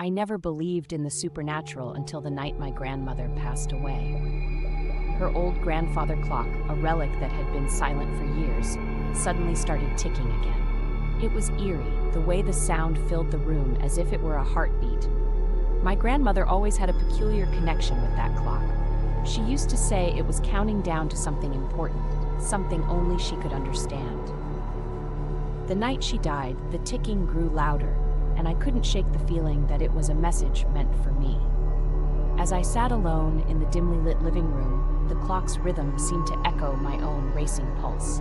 I never believed in the supernatural until the night my grandmother passed away. Her old grandfather clock, a relic that had been silent for years, suddenly started ticking again. It was eerie, the way the sound filled the room as if it were a heartbeat. My grandmother always had a peculiar connection with that clock. She used to say it was counting down to something important, something only she could understand. The night she died, the ticking grew louder, and I couldn't shake the feeling that it was a message meant for me. As I sat alone in the dimly lit living room, the clock's rhythm seemed to echo my own racing pulse.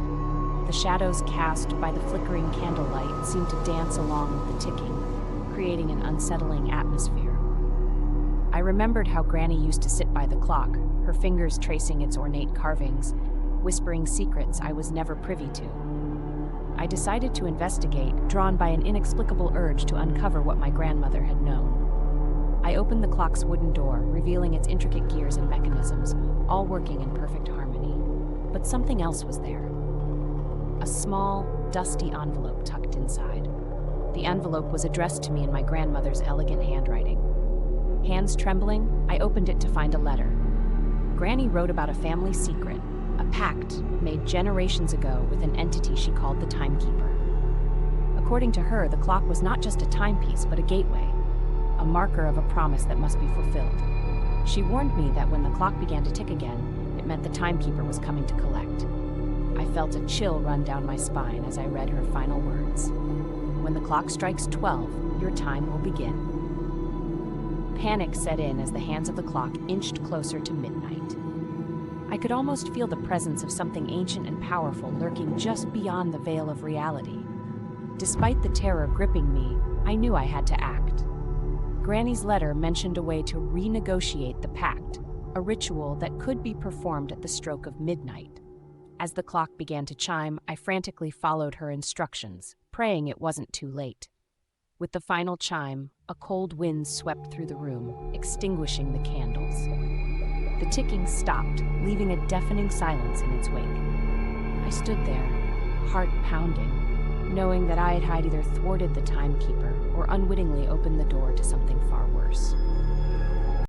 The shadows cast by the flickering candlelight seemed to dance along with the ticking, creating an unsettling atmosphere. I remembered how Granny used to sit by the clock, her fingers tracing its ornate carvings, whispering secrets I was never privy to. I decided to investigate, drawn by an inexplicable urge to uncover what my grandmother had known. I opened the clock's wooden door, revealing its intricate gears and mechanisms, all working in perfect harmony. But something else was there. A small, dusty envelope tucked inside. The envelope was addressed to me in my grandmother's elegant handwriting. Hands trembling, I opened it to find a letter. Granny wrote about a family secret, a pact made generations ago with an entity she called the Timekeeper. According to her, the clock was not just a timepiece, but a gateway, a marker of a promise that must be fulfilled. She warned me that when the clock began to tick again, it meant the Timekeeper was coming to collect. I felt a chill run down my spine as I read her final words. When the clock strikes 12, your time will begin. Panic set in as the hands of the clock inched closer to midnight. I could almost feel the presence of something ancient and powerful lurking just beyond the veil of reality. Despite the terror gripping me, I knew I had to act. Granny's letter mentioned a way to renegotiate the pact, a ritual that could be performed at the stroke of midnight. As the clock began to chime, I frantically followed her instructions, praying it wasn't too late. With the final chime, a cold wind swept through the room, extinguishing the candles. The ticking stopped, leaving a deafening silence in its wake. I stood there, heart pounding, knowing that I had either thwarted the Timekeeper or unwittingly opened the door to something far worse.